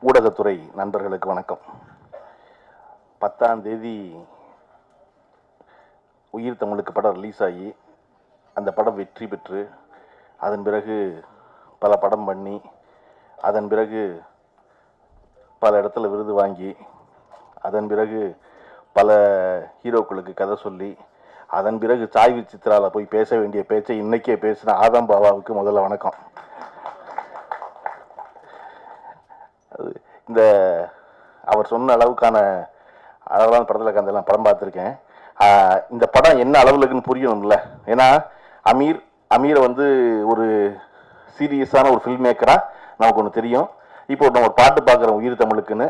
ஊடகத்துறை நண்பர்களுக்கு வணக்கம். 10ஆம் தேதி உயிர் தமிழுக்கு படம் ரிலீஸ் ஆகி அந்த படம் வெற்றி பெற்று அதன் பிறகு பல படம் பண்ணி அதன் பிறகு பல இடத்துல விருது வாங்கி அதன் பிறகு பல ஹீரோக்களுக்கு கதை சொல்லி அதன் பிறகு சாய்வி சித்ராவில் போய் பேச வேண்டிய பேச்சை இன்னைக்கே பேசின ஆதம் பாபாவுக்கு முதல்ல வணக்கம். இந்த அவர் சொன்ன அளவுக்கான அளவான படத்தில் கந்தெல்லாம் படம் பார்த்துருக்கேன். இந்த படம் என்ன அளவில் இருக்குன்னு புரியணும்ல. ஏன்னா அமீரை வந்து ஒரு சீரியஸான ஒரு ஃபில்ம் மேக்கராக நமக்கு ஒன்று தெரியும். இப்போ நம்ம ஒரு பாட்டு பார்க்குறோம் உயிர் தமிழுக்குன்னு,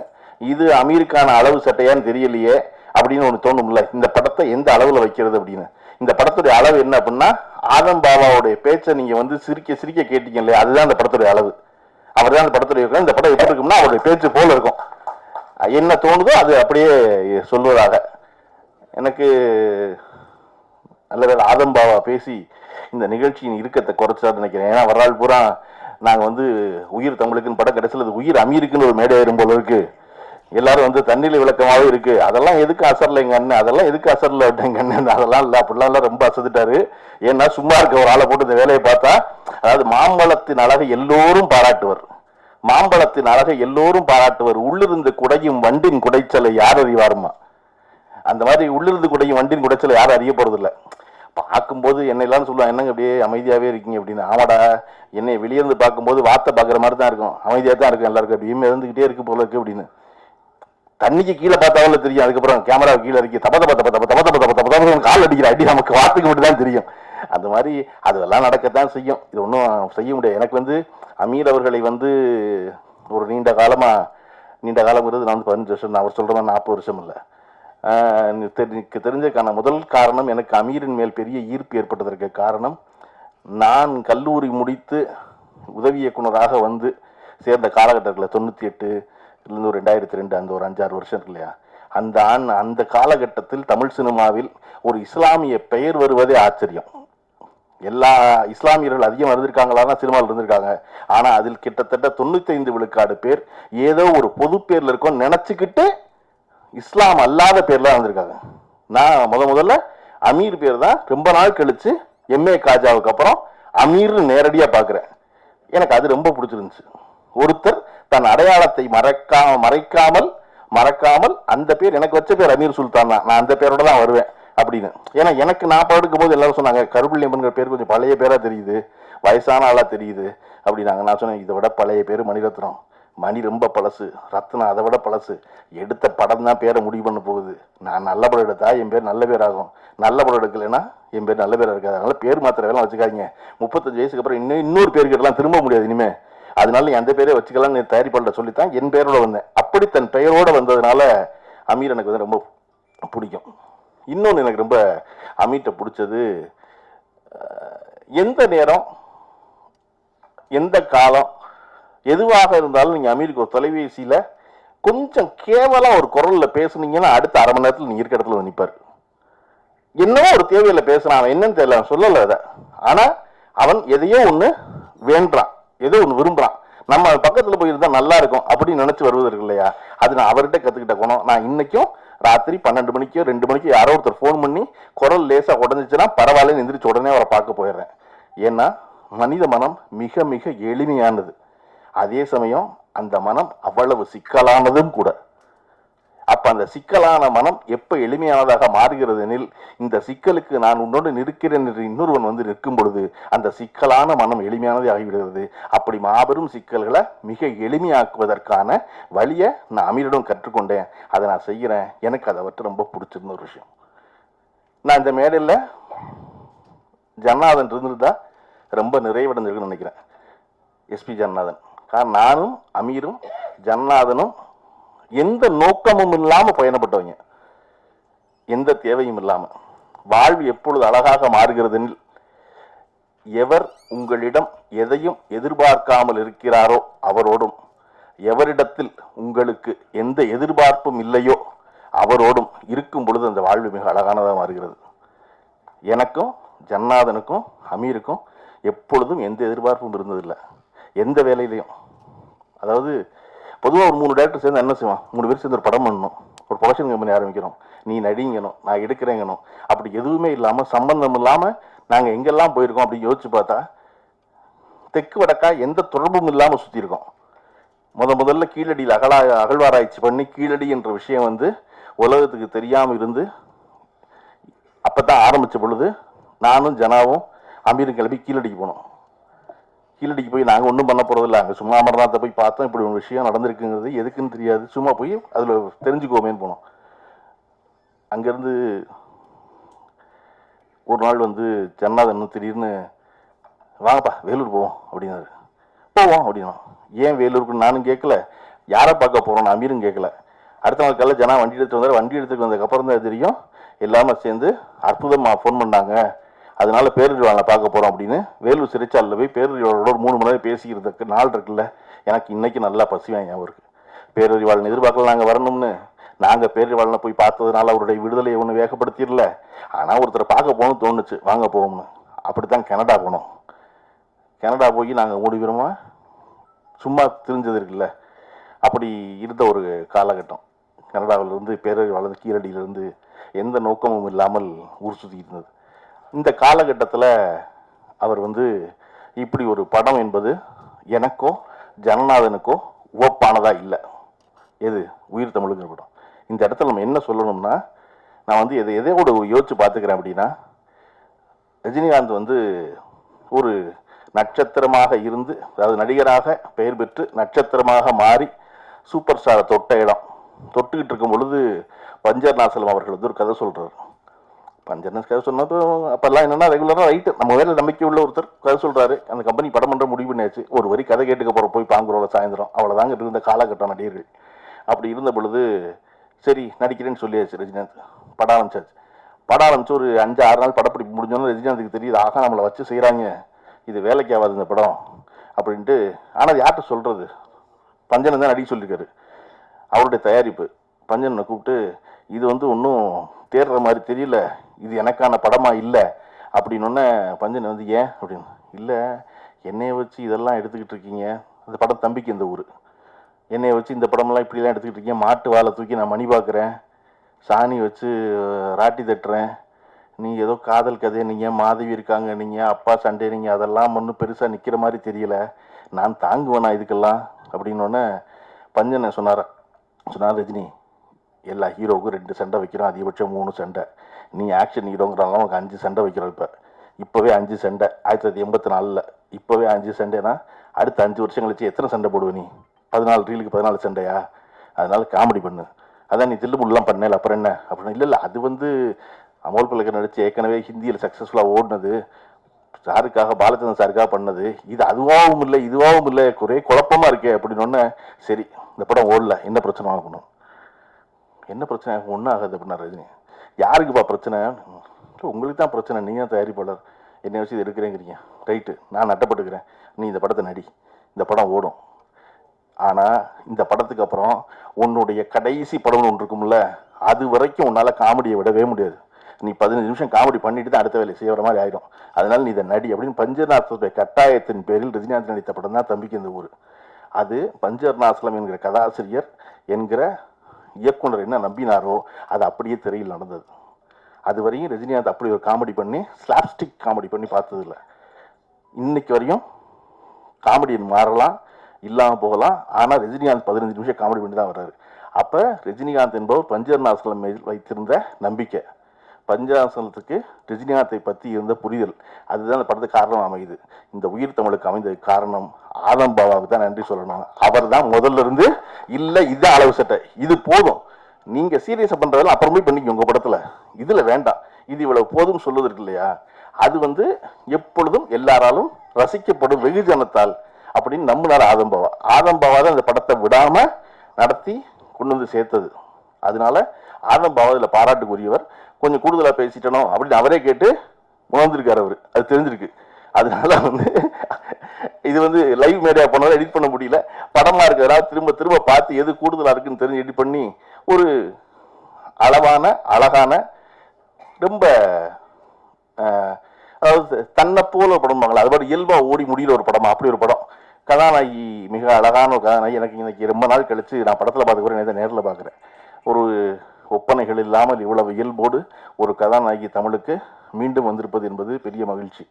இது அமீருக்கான அளவு சட்டையான்னு தெரியலையே அப்படின்னு ஒன்று தோணும்ல. இந்த படத்தை எந்த அளவில் வைக்கிறது அப்படின்னு. இந்த படத்துடைய அளவு என்ன அப்படின்னா, ஆதம் பாபாவுடைய பேச்சை நீங்கள் வந்து சிரிக்க சிரிக்க கேட்டீங்க இல்லையா, அதுதான் இந்த படத்துடைய அளவு. அவர் தான் அந்த படத்துடைய இருக்கிற. இந்த படம் எப்படி இருக்கும்னா அவருடைய பேச்சு போல இருக்கும். என்ன தோணுதோ அது அப்படியே சொல்வதாக. எனக்கு நல்ல வேலை ஆதம் பாபா பேசி இந்த நிகழ்ச்சியின் இறுக்கத்தை குறைச்சான்னு நினைக்கிறேன். ஏன்னா வரலாறு பூரா நாங்கள் வந்து உயிர் தமிழுக்குன்னு படம் கடைசியில் அது உயிர் அமீருக்குன்னு ஒரு மேடை வரும் போல இருக்கு. எல்லாரும் வந்து தண்ணியில் விளக்கமாகவே இருக்கு. அதெல்லாம் எதுக்கு அசரில் எங்க அண்ணன், அதெல்லாம் எதுக்கு அசரில் எங்க அண்ணன், அதெல்லாம் இல்லை அப்படிலாம் ரொம்ப அசத்துட்டாரு. ஏன்னா சும்மா இருக்க ஒரு ஆளை போட்டு இந்த வேலையை பார்த்தா, அதாவது மாம்பழத்தின் அழகை எல்லோரும் பாராட்டுவர், மாம்பழத்தின் அழகை எல்லோரும் பாராட்டுவர், உள்ளிருந்து குடையும் வண்டின் குடைச்சலை யார் அறிவாருமா. அந்த மாதிரி உள்ளிருந்து குடையும் வண்டின் குடைச்சலை யாரும் அறிய போறது இல்லை. பார்க்கும்போது என்னெல்லாம் சொல்லுவாங்க, என்னங்க அப்படியே அமைதியாவே இருக்கீங்க அப்படின்னு. ஆமாடா, என்னை வெளியிருந்து பார்க்கும்போது வார்த்தை பார்க்குற மாதிரி தான் இருக்கும், அமைதியாக தான் இருக்கும் எல்லாருக்கும், அப்படியே இருந்துகிட்டே இருக்கு போல இருக்கு அப்படின்னு. தண்ணிக்கு கீழே பார்த்தாலும் தெரியும். அதுக்கப்புறம் கேமரா கீழே இறக்கி தப்ப தப்ப தப்ப தப்ப தப்ப தப்ப தப்ப தப்ப கால் அடிக்கிற அடி நமக்கு வார்த்தைக்கு மட்டும் தான் தெரியும். அந்த மாதிரி அதெல்லாம் நடக்கத்தான் செய்யும். இது ஒன்றும் செய்ய முடியாது. எனக்கு வந்து அமீர் அவர்களை வந்து ஒரு நீண்ட காலம்ங்கிறது நான் வந்து 15 வருஷம் தான். அவர் சொல்ற மாதிரி 40 வருஷம் இல்லை. எனக்கு தெரிஞ்சக்கான முதல் காரணம், எனக்கு அமீரின் மேல் பெரிய ஈர்ப்பு ஏற்பட்டதற்கு காரணம், நான் கல்லூரி முடித்து உதவி இயக்குனராக வந்து சேர்ந்த காலகட்டத்தில் 98 ஒரு 2002 அந்த ஒரு 5-6 வருஷம் இருக்கு இல்லையா, அந்த காலகட்டத்தில் தமிழ் சினிமாவில் ஒரு இஸ்லாமிய பெயர் வருவதே ஆச்சரியம். எல்லா இஸ்லாமியர்கள் அதிகம் இருந்திருக்காங்களா சினிமாவில் இருந்திருக்காங்க. ஆனா அதில் கிட்டத்தட்ட 95 விழுக்காடு பேர் ஏதோ ஒரு பொது பேர்ல இருக்கும் நினைச்சுக்கிட்டு இஸ்லாம் அல்லாத பேர்ல வந்திருக்காங்க. நான் முதல்ல அமீர் பேர் தான் ரொம்ப நாள் கழிச்சு எம்ஏ காஜாவுக்கு அப்புறம் அமீர் நேரடியா பாக்குறேன். எனக்கு அது ரொம்ப பிடிச்சிருந்துச்சு. ஒருத்தர் தன் அடையாளத்தை மறைக்காமல் அந்த பேர், எனக்கு வச்ச பேர் அமீர் சுல்தான் தான், நான் அந்த பேரோட தான் வருவேன் அப்படின்னு. ஏன்னா எனக்கு நான் படுக்கும் போது எல்லாரும் சொன்னாங்க, கருப்புள்ளியம்மன்கிற பேர் கொஞ்சம் பழைய பேரா தெரியுது, வயசான ஆளா தெரியுது அப்படின்னாங்க. நான் சொன்னேன், இதை விட பழைய பேர் மணிரத்னம். மணி ரொம்ப பழசு, ரத்னம் அதை விட பழசு. எடுத்த படம் தான் பேரை முடிவு பண்ண போகுது. நான் நல்ல படம் எடுத்தா என் பேர் நல்ல பேர் ஆகும், நல்ல படம் எடுக்கலைன்னா என் பேர் நல்ல பேர் இருக்காது. அதனால பேர் மாத்திர வேலை வச்சுக்காதீங்க. 35 வயசுக்கு அப்புறம் இன்னொரு பேர் கிட்டலாம் திரும்ப முடியாது இனிமே, அதனால எந்த பேரே வச்சுக்கலாம்னு தயாரிப்பாளர் சொல்லித்தான் என் பெயரோட வந்தேன். அப்படி தன் பெயரோட வந்ததுனால அமீர் எனக்கு வந்து ரொம்ப பிடிக்கும். இன்னொன்று எனக்கு ரொம்ப அமீர்கிட்ட பிடிச்சது, எந்த நேரம் எந்த காலம் எதுவாக இருந்தாலும் நீங்க அமீருக்கு ஒரு தொலைபேசியில கொஞ்சம் கேவலம் ஒரு குரல்ல பேசுனீங்கன்னா அடுத்த அரை மணி நேரத்தில் நீங்க இருக்கிற இடத்துல நிற்பாரு. என்னவோ ஒரு தேவையில்ல பேசுறான், அவன் என்னன்னு தெரியல, அவன் சொல்லல அதை. ஆனா அவன் எதையோ ஒண்ணு வேண்டான், ஏதோ ஒன்று விரும்புறான். நம்ம பக்கத்தில் போய் இருந்தால் நல்லா இருக்கும் அப்படின்னு நினைச்சு வருவது இருக்கு இல்லையா, அது நான் அவர்கிட்ட கற்றுக்கிட்ட குணம். நான் இன்னைக்கும் ராத்திரி 12 மணிக்கோ 2 மணிக்கோ யாரோ ஒருத்தர் ஃபோன் பண்ணி குரல் லேசாக உடஞ்சிச்சுன்னா பரவாயில்லன்னு எந்திரிச்சு உடனே அவரை பார்க்க போயிடுறேன். ஏன்னா மனித மனம் மிக மிக எளிமையானது, அதே சமயம் அந்த மனம் அவ்வளவு சிக்கலானதும் கூட. அப்ப அந்த சிக்கலான மனம் எப்ப எளிமையானதாக மாறுகிறது எனில், இந்த சிக்கலுக்கு நான் உன்னோடு நிற்கிறேன் என்று இன்னொருவன் வந்து நிற்கும் பொழுது அந்த சிக்கலான மனம் எளிமையானதே ஆகிவிடுகிறது. அப்படி மாபெரும் சிக்கல்களை மிக எளிமையாக்குவதற்கான வழியை நான் அமீரிடம் கற்றுக்கொண்டேன். அதை நான் செய்கிறேன். எனக்கு அதை பற்றி ரொம்ப பிடிச்சிருந்த ஒரு விஷயம். நான் இந்த மேடையில் ஜன்னாதன் இருந்திருந்தா ரொம்ப நிறைவடைஞ்சிருக்குன்னு நினைக்கிறேன். எஸ்பி ஜன்னாதன். காரணம் நானும் அமீரும் ஜன்னாதனும் எந்த நோக்கமும் இல்லாம பயணப்பட்டவங்க, எந்த தேவையும் இல்லாம. வாழ்வு எப்பொழுது அழகாக மாறுகிறது, எவர் உங்களிடம் எதையும் எதிர்பார்க்காமல் இருக்கிறாரோ அவரோடும், எவரிடத்தில் உங்களுக்கு எந்த எதிர்பார்ப்பும் இல்லையோ அவரோடும் இருக்கும் பொழுது அந்த வாழ்வு மிக அழகானதாக மாறுகிறது. எனக்கும் ஜன்னாதனுக்கும் அமீருக்கும் எப்பொழுதும் எந்த எதிர்பார்ப்பும் இருந்ததில்லை, எந்த வேலையிலையும். அதாவது பொதுவாக ஒரு 3 டேரக்டர் சேர்ந்து என்ன செய்வான், 3 பேர் சேர்ந்து ஒரு படம் பண்ணணும், ஒரு ப்ரொடக்ஷன் கம்பெனி ஆரம்பிக்கிறோம், நீ நடிங்கணும், நான் எடுக்கிறேங்கணும். அப்படி எதுவுமே இல்லாமல் சம்பந்தம் இல்லாமல் நாங்கள் எங்கெல்லாம் போயிருக்கோம் அப்படின்னு யோசிச்சு பார்த்தா தெற்கு வடக்கா எந்த தொடர்பும் இல்லாமல் சுற்றி இருக்கோம். முதல்ல கீழடியில் அகழ்வாராய்ச்சி பண்ணி கீழடி என்ற விஷயம் வந்து உலகத்துக்கு தெரியாமல் இருந்து அப்போ தான் ஆரம்பித்த பொழுது நானும் ஜனாவும் அமீரும் கிளம்பி கீழடிக்கு போனோம். கீழடிக்கு போய் நாங்கள் ஒன்றும் பண்ண போகிறதில்ல, அங்கே சும்மா அமர்நாத்தை போய் பார்த்தோம், இப்படி ஒரு விஷயம் நடந்திருக்குங்கிறது எதுக்குன்னு தெரியாது, சும்மா போய் அதில் தெரிஞ்சுக்கோமேன்னு போனோம். அங்கேருந்து ஒரு நாள் வந்து ஜன்னாதன் திடீர்னு வாங்கப்பா வேலூர் போவோம் அப்படின்னாரு. போவோம் அப்படின்னா, ஏன் வேலூருக்கு நானும் கேட்கல, யாரை பார்க்க போகிறோன்னு அமீரும் கேட்கல. அடுத்த நாள் காலையில் ஜனா வண்டி எடுத்து வந்தார். வண்டி எடுத்துட்டு வந்ததுக்கப்புறம் தான் தெரியும் எல்லாமே சேர்ந்து அற்புதமாக ஃபோன் பண்ணாங்க, அதனால பேரறிவாளனை பார்க்க போகிறோம் அப்படின்னு. வேலூர் சிறைச்சாலையில் போய் பேரறிவாளனோட ஒரு 3 மணி நேரம் பேசிக்கிறதுக்கு நாள் இருக்குல்ல, எனக்கு இன்னைக்கு நல்லா பசிவாங்க அவருக்கு. பேரறிவாளன் எதிர்பார்க்கல நாங்கள் வரணும்னு. நாங்கள் பேரறிவாளனை போய் பார்த்ததுனால அவருடைய விடுதலையை ஒன்றும் வேகப்படுத்திடல, ஆனால் ஒருத்தரை பார்க்க போகணும்னு தோணுச்சு, வாங்க போவோம்னு. அப்படித்தான் கனடா போனோம். கனடா போய் நாங்கள் 3 பேருமா சும்மா தெரிஞ்சது இருக்குல்ல, அப்படி இருந்த ஒரு காலகட்டம். கனடாவிலிருந்து பேரறிவாளன் கீழடியிலிருந்து எந்த நோக்கமும் இல்லாமல் ஊர் சுற்றி இருந்தது. இந்த காலகட்டத்தில் அவர் வந்து இப்படி ஒரு படம் என்பது எனக்கோ ஜனநாதனுக்கோ ஓப்பானதாக இல்லை. எது உயிர் தமிழுங்கிற படம். இந்த இடத்துல நம்ம என்ன சொல்லணும்னா, நான் வந்து எதையோட யோசிச்சு பார்த்துக்கிறேன் அப்படின்னா, ரஜினிகாந்த் வந்து ஒரு நட்சத்திரமாக இருந்து, அதாவது நடிகராக பெயர் பெற்று நட்சத்திரமாக மாறி சூப்பர் ஸ்டாரை தொட்ட இடம். தொட்டுக்கிட்டு இருக்கும் பொழுது பஞ்சர்நாசலம் அவர்கள் வந்து ஒரு கதை சொல்கிறார். பஞ்சர்நாஸ் கதை சொன்னப்போ அப்போல்லாம் என்னென்னா ரெகுலராக ரைட்டு நம்ம வேலை நம்பிக்கை உள்ள ஒருத்தர் கதை சொல்கிறாரு. அந்த கம்பெனி படம் பண்ணுற முடிவு பண்ணியாச்சு. ஒரு வரி கதை கேட்டுக்க போகிற போய் பாங்குறோட சாயந்தரம், அவ்வளோதாங்க இருந்த காலகட்டம் நடிகர்கள். அப்படி இருந்த பொழுது சரி நடிக்கிறேன்னு சொல்லியாச்சு. ரஜினிகாந்த் படம் ஆரம்பிச்சாச்சு. படம் ஆரம்பிச்சு ஒரு 5-6 நாள் படப்பிடிப்பு முடிஞ்சோன்னு ரஜினிகாந்துக்கு தெரியுது, ஆகா நம்மளை வச்சு செய்கிறாங்க, இது வேலைக்கு ஆகாது இந்த படம் அப்படின்ட்டு. ஆனால் யார்கிட்ட சொல்கிறது, பஞ்சனை தான் நடிக்க சொல்லியிருக்காரு. அவருடைய தயாரிப்பு பஞ்சனை கூப்பிட்டு, இது வந்து ஒன்றும் தேடுற மாதிரி தெரியல, இது எனக்கான படமாக இல்லை அப்படின்னொன்னே பஞ்சனை வந்து ஏன் அப்படின்னு, இல்லை என்னையை வச்சு இதெல்லாம் எடுத்துக்கிட்டு இருக்கீங்க, அந்த படம் தம்பிக்கு இந்த ஊர், என்னையை வச்சு இந்த படமெல்லாம் இப்படிலாம் எடுத்துக்கிட்டு இருக்கீங்க, மாட்டு வாழை தூக்கி நான் மணி பார்க்குறேன், சாணி வச்சு ராட்டி தட்டுறேன், நீங்கள் ஏதோ காதல் கதை, நீங்கள் மாதவி இருக்காங்க, நீங்கள் அப்பா சண்டே, நீங்கள் அதெல்லாம் ஒன்றும் பெருசாக நிற்கிற மாதிரி தெரியல, நான் தாங்குவேனா இதுக்கெல்லாம் அப்படின்னோடனே பஞ்சனை சொன்னார், ரஜினி எல்லா ஹீரோவுக்கும் 2 சண்டை வைக்கிறோம், அதிகபட்சம் 3 சண்டை, நீ ஆக்ஷன் ஹீரோங்கிறாங்க உனக்கு 5 சண்டை வைக்கிறோம். இப்போவே 5 சண்டை 1984, இப்போவே 5 சண்டைனா அடுத்த 5 வருஷம் கழிச்சு எத்தனை சண்டை போடுவ நீ? 14 ரீலுக்கு 14 சண்டையா? அதனால காமெடி பண்ணு, அதான் நீ தில்லுமுல்லாம் பண்ணல அப்புறம் என்ன அப்படின்னு. இல்லை அது வந்து அமோல் பல்லக்கர் நடிச்சு ஏற்கனவே ஹிந்தியில் சக்ஸஸ்ஃபுல்லாக ஓடினது, சாருக்காக பாலச்சந்திரன் சாருக்காக பண்ணது, இது அதுவாகவும் இல்லை இதுவாகவும் இல்லை, ஒரே குழப்பமாக இருக்கே அப்படின்னொன்னே, சரி இந்த படம் ஓடல, என்ன பிரச்சனை ஆகணும், என்ன பிரச்சனை ஆகும், ஒன்றும் ஆகாது அப்படின்னா ரஜினி. யாருக்குப்பா பிரச்சனை? உங்களுக்கு தான் பிரச்சனை, நீங்கள் தயாரிப்பாளர், என்னை வச்சு இது எடுக்கிறேங்கிறீங்க, ரைட்டு நான் நட்டப்பட்டுக்கிறேன், நீ இந்த படத்தை நடி, இந்த படம் ஓடும். ஆனால் இந்த படத்துக்கு அப்புறம் உன்னுடைய கடைசி படம்னு ஒன்று இருக்கும்ல, அது வரைக்கும் உன்னால் காமெடியை விடவே முடியாது, நீ 15 நிமிஷம் காமெடி பண்ணிட்டு தான் அடுத்த வேலையை செய்கிற மாதிரி ஆகிடும், அதனால நீ இதை நடி அப்படின்னு பஞ்சர்நாசத்துடைய கட்டாயத்தின் பேரில் ரஜினிகாந்த் நடித்த படம் தான் தம்பிக்கு இந்த ஊர். அது பஞ்சர்நாசலம் என்கிற கதாசிரியர் என்கிற இயக்குனர் என்ன நம்பினாரோ அது அப்படியே திரையில் நடந்தது. அது வரையும் ரஜினிகாந்த் அப்படி ஒரு காமெடி பண்ணி ஸ்லாப்ஸ்டிக் காமெடி பண்ணி பார்த்ததில்லை. இன்னைக்கு வரையும் காமெடியன் மாறலாம், இல்லாமல் போகலாம், ஆனால் ரஜினிகாந்த் 15 நிமிஷம் காமெடி பண்ணி தான் வர்றாரு. அப்போ ரஜினிகாந்த் என்பவர் பஞ்சர்நாசலம் மேல் வைத்திருந்த நம்பிக்கை, பஞ்சநாசலத்துக்கு ரஜினிகாந்தை பற்றி இருந்த புரிதல், அதுதான் அந்த படத்துக்கு காரணம் அமையுது. இந்த உயிர் தமிழுக்கு அமைந்ததுக்கு காரணம் ஆதம் பாபாவுக்கு தான் நன்றி சொல்லணும். அவர் தான் முதல்ல இருந்து இல்லை இதுதான் அளவு சட்டை, இது போதும், நீங்கள் சீரியஸாக பண்ணுறதெல்லாம் அப்புறமே பண்ணிக்க உங்கள் படத்தில், இதில் வேண்டாம், இது இவ்வளவு போதும் சொல்லுவது இருக்கு இல்லையா, அது வந்து எப்பொழுதும் எல்லாராலும் ரசிக்கப்படும் வெகுஜனத்தால் அப்படின்னு நம்பினார் ஆதம் பாபா. ஆதம் பாபா தான் இந்த படத்தை விடாமல் நடத்தி கொண்டு வந்து சேர்த்தது. அதனால ஆதம் பாபா இதில் பாராட்டுக்குரியவர். கொஞ்சம் கூடுதலாக பேசிட்டனோ அப்படின்னு அவரே கேட்டு உணர்ந்திருக்காரு அவர், அது தெரிஞ்சிருக்கு. அதனால வந்து இது வந்து லைவ் மீடியா போனாலும் எடிட் பண்ண முடியல, படமாக இருக்கிறதா திரும்ப திரும்ப பார்த்து எது கூடுதலாக இருக்குன்னு தெரிஞ்சு எடிட் பண்ணி ஒரு அளவான அழகான ரொம்ப அதாவது தன்னை போல ஒரு படம்பாங்களா, அது மாதிரி இயல்பாக ஓடி முடிகிற ஒரு படமா, அப்படி ஒரு படம். கதாநாயகி மிக அழகான ஒரு கதாநாயகி. எனக்கு இன்னைக்கு ரொம்ப நாள் கழிச்சு நான் படத்தில் பார்த்துக்கிறேன், நேரில் பார்க்குறேன். ஒரு ஒப்பனைகள் இல்லாமல் இவ்வளவு இயல்போடு ஒரு கதாநாயகி தமிழுக்கு மீண்டும் வந்திருப்பது என்பது பெரிய மகிழ்ச்சி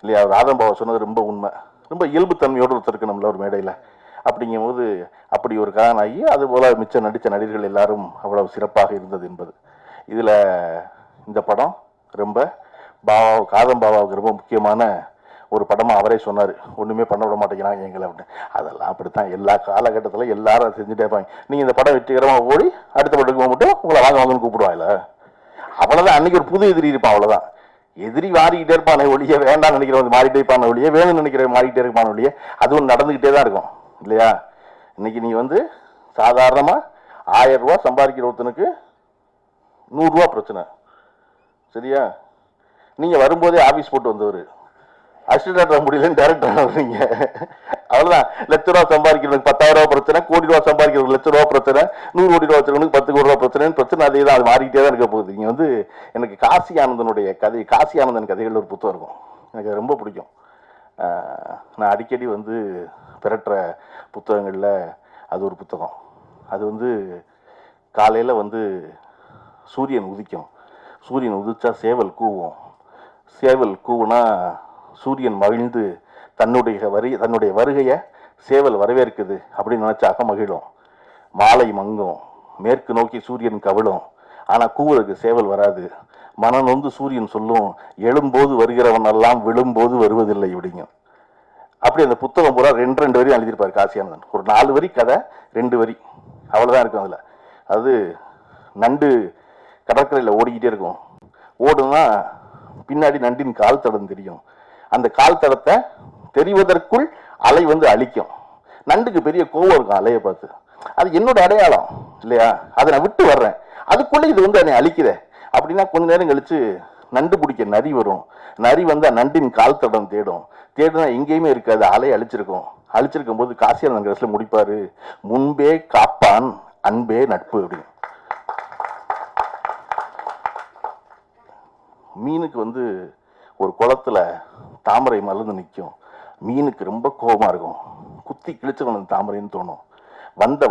இல்லையா? ராதம் பாபா சொன்னது ரொம்ப உண்மை. ரொம்ப இயல்புத்தன்மையோடு ஒருத்தருக்கு நம்மள ஒரு மேடையில் அப்படிங்கும்போது அப்படி ஒரு கதாநாயகி, அதுபோல் மிச்ச நடித்த நடிகர்கள் எல்லாரும் அவ்வளவு சிறப்பாக இருந்தது என்பது. இதில் இந்த படம் ரொம்ப காதம் பாபாவுக்கு ரொம்ப முக்கியமான ஒரு படமாக அவரே சொன்னார். ஒன்றுமே பண்ண விட மாட்டேங்கிறாங்க எங்களை அப்படின்னு. அதெல்லாம் அப்படித்தான் எல்லா காலகட்டத்தில் எல்லாரும் செஞ்சுட்டே இருப்பாங்க. நீங்கள் இந்த படம் வெற்றிகரமாக ஓடி அடுத்த படத்துக்கு மட்டும் உங்களை வாங்கன்னு கூப்பிடுவாங்கல்ல, அவ்வளோதான். அன்றைக்கி ஒரு புது எதிரி இருப்பான், அவ்வளோதான். எதிரி மாறிக்கிட்டே இருப்பானே ஒழிய, வேண்டாம் நினைக்கிறவங்க மாறிட்டே இருப்பான ஒழிய, வேணும்னு நினைக்கிறவங்க மாறிக்கிட்டே இருப்பான ஒழிய, அதுவும் நடந்துக்கிட்டே தான் இருக்கும் இல்லையா? இன்னைக்கு நீ சாதாரணமாக 1000 ரூபா சம்பாதிக்கிற ஒருத்தனுக்கு 100 ரூபா பிரச்சனை சரியா? நீங்கள் வரும்போதே ஆஃபீஸ் போட்டு வந்தவர் அசிஸ்டன்ட் முடியலன்னு டைரக்டர் வர்றீங்க, அவ்வளோதான். ₹1,00,000 சம்பாதிக்கிறவனுக்கு 10,000 ரூபா பிரச்சனை, கோடி ரூபா சம்பாதிக்கிறவங்க ₹1,00,000 பிரச்சனை, 100 கோடி ரூபா வச்சுருவனுக்கு 10 கோடி ரூபா பிரச்சனை. அதே தான், அது மாறிக்கிட்டே தான் இருக்க போகுது. இங்கே எனக்கு காசி ஆனந்தனுடைய கதை, காசி ஆனந்தன் கதைகள் ஒரு புத்தகம் இருக்கும், எனக்கு ரொம்ப பிடிக்கும். நான் அடிக்கடி பிறற்ற புத்தகங்களில் அது ஒரு புத்தகம். அது காலையில் சூரியன் உதிக்கும். சூரியன் உதிச்சா சேவல் கூவும். சேவல் கூவுனா சூரியன் மகிழ்ந்து தன்னுடைய வருகையை சேவல் வரவேற்குது அப்படின்னு நினைச்சாக்க மகிழும். மாலை மங்கும், மேற்கு நோக்கி சூரியன் கவிழும், ஆனால் கூவுறதுக்கு சேவல் வராது. மனம் சூரியன் சொல்லும், எழும்போது வருகிறவன் எல்லாம் விழும்போது வருவதில்லை அப்படிங்க. அப்படி அந்த புத்தகம் பூரா 2 வரி எழுதியிருப்பார் காசியானந்தன். ஒரு 4 வரி கதை, 2 வரி அவ்வளோதான் இருக்கும் அதில். அது நண்டு கடற்கரையில் ஓடிக்கிட்டே இருக்கும். ஓடுனா பின்னாடி நண்டின் கால் தடம் தெரியும். அந்த கால் தடத்தை தெரிவதற்குள் அலை அழிக்கும். நண்டுக்கு பெரிய கோவம் இருக்கும் அலையை பார்த்து. அது என்னோட அடையாளம் இல்லையா? அதை நான் விட்டு வர்றேன், அதுக்குள்ளே இது என்னை அழிக்குதே அப்படின்னா கொஞ்ச நேரம் கழிச்சு நண்டு பிடிக்க நரி வரும். நரி நண்டின் கால் தடம் தேடும். தேடுனா எங்கேயுமே இருக்காது, அலை அழிச்சிருக்கும் போது காசியானந்தன் கடைசியில் முடிப்பாரு, முன்பே காப்பான் அன்பே நட்பு அப்படின்னு. மீனுக்கு ஒரு குளத்துல தாமரை மலர்ந்து நிற்கும். மீனுக்கு ரொம்ப கோபமாக இருக்கும், குத்தி கிழிச்சிடணும் தாமரைன்னு தோணும்.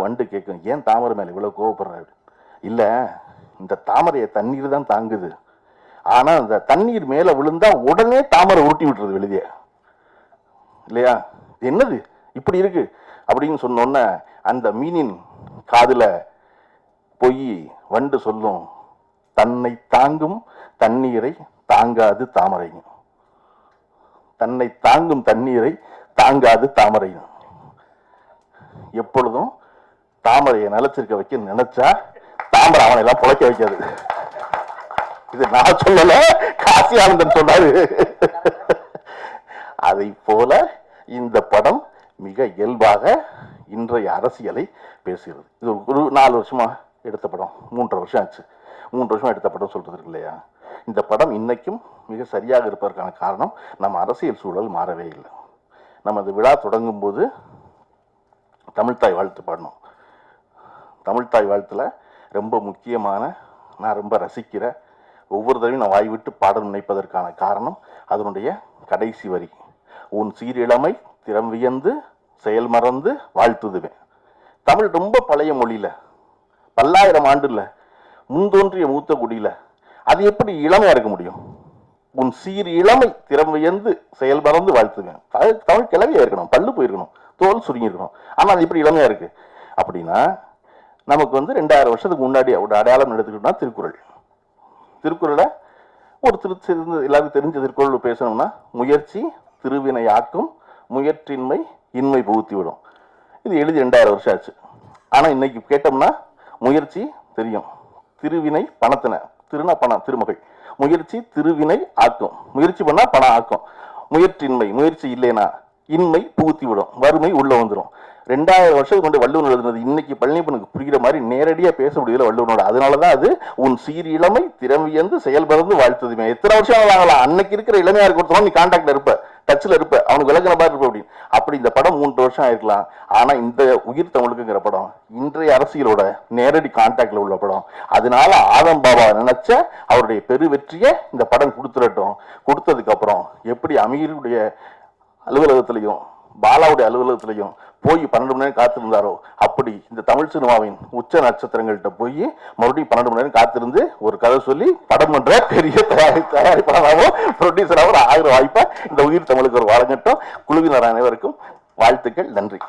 வண்டு கேட்கும், ஏன் தாமரை மேலே இவ்வளோ கோவப்படுறாரு? இல்லை, இந்த தாமரையை தண்ணீர் தான் தாங்குது, ஆனால் அந்த தண்ணீர் மேலே விழுந்தா உடனே தாமரை உருட்டி விட்டுறது வெளியே இல்லையா? என்னது இப்படி இருக்கு அப்படின்னு சொன்னோன்ன அந்த மீனின் காதுல போய் வண்டு சொல்லும், தன்னை தாங்கும் தண்ணீரை தாங்காது தாமரை, தன்னை தாங்கும் தண்ணீரை தாங்காது தாமரை. எப்பொழுதும் தாமரையை நிலைச்சிருக்க வைக்க நினைச்சா தாமரை அவனை எல்லாம் புழைக்க வைக்காது. இது நான் சொல்லல, காசி ஆனந்தன் சொன்னாரு. அதை போல இந்த படம் மிக இயல்பாக இன்றைய அரசியலை பேசுகிறது. இது ஒரு 4 வருஷமா எடுத்த படம், 3.5 வருஷம் ஆச்சு. 3 வருஷமா எடுத்த படம் சொல்றது இருக்கு இல்லையா? இந்த படம் இன்னைக்கும் மிக சரியாக இருப்பதற்கான காரணம் நம்ம அரசியல் சூழல் மாறவே இல்லை. நம்ம அந்த விழா தொடங்கும் போது தமிழ்த்தாய் வாழ்த்து பாடணும். தமிழ்த்தாய் வாழ்த்துல ரொம்ப முக்கியமான, நான் ரொம்ப ரசிக்கிற, ஒவ்வொரு தடவையும் நான் வாய் விட்டு பாட நினைப்பதற்கான காரணம் அதனுடைய கடைசி வரி, உன் சீரிழமை திறம் வியந்து செயல் மறந்து வாழ்த்துதுவேன். தமிழ் ரொம்ப பழைய மொழியில, பல்லாயிரம் ஆண்டுல முன்தோன்றிய மூத்த குடியில அது எப்படி இளமையா இருக்க முடியும்? உன் சீர் இளமை திறம் வியந்து செயல் மறந்து வாழ்த்துவேன். தமிழ் கிளவியா இருக்கணும், பல்லு போயிருக்கணும், தோல் சுருங்கி இருக்கணும். ஆனா அது இப்படி இளமையா இருக்கு அப்படின்னா நமக்கு 2000 வருஷத்துக்கு முன்னாடி ஒரு அடையாளம் எடுத்துக்கிட்டோம்னா திருக்குறள். திருக்குறளை ஒரு எல்லாருக்கும் தெரிஞ்ச திருக்குறள் பேசணும்னா, முயற்சி திருவினை ஆக்கும், முயற்றின்மை இன்மை புகுத்தி விடும். இது எழுதி 2000 வருஷம் ஆச்சு. ஆனா இன்னைக்கு கேட்டோம்னா முயற்சி தெரியும், திருவினை பணத்தின, திருனா பணம், திருமகள். முயற்சி திருவினை ஆக்கும், முயற்சி பண்ணா பணம் ஆக்கும். முயற்றின்மை, முயற்சி இல்லைனா இன்மை புகுத்தி விடும், வறுமை உள்ள வந்துடும். 2000 வருஷத்துக்கு கொண்டு வள்ளுவன் எழுதுனது இன்னைக்கு பழனிப்பனுக்கு புரிகிற மாதிரி நேரடியா பேச முடியல வள்ளுவனோட. அதனாலதான் அது உன் சீர் இளமை திறமையந்து செயல்படுந்து வாழ்த்துதுமே. எத்தனை வருஷம் வாங்கலாம், அன்னைக்கு இருக்கிற இளமையா இருக்கிறோம், நீ கான்டாக்ட்ல இருப்ப, டச்ல இருப்ப, அவனுக்கு விளக்குற மாதிரி இருப்ப அப்படின்னு. அப்படி இந்த படம் 3 வருஷம் ஆயிருக்கலாம். ஆனா இந்த உயிர் தமிழுக்குங்கிற படம் இன்றைய அரசியலோட நேரடி கான்டாக்ட்ல உள்ள படம். அதனால ஆதம் பாபா நினைச்ச அவருடைய பெரு வெற்றியை இந்த படம் கொடுத்துடட்டும். கொடுத்ததுக்கு அப்புறம் எப்படி அமீருடைய அலுவலகத்திலையும் பாலாவுடைய அலுவலகத்திலையும் போய் 12 மணி நேரம் காத்திருந்தாரோ, அப்படி இந்த தமிழ் சினிமாவின் உச்ச நட்சத்திரங்கள்கிட்ட போய் மறுபடியும் 12 மணி நேரம் காத்திருந்து ஒரு கதை சொல்லி படம் பண்ற பெரிய தயாரிப்பாளராகவும் ப்ரொடியூசராகவும் ஆகிற வாய்ப்பா இந்த உயிர் தமிழுக்கு ஒரு வழங்கட்டும். குழுவினர் அனைவருக்கும் வாழ்த்துக்கள். நன்றி.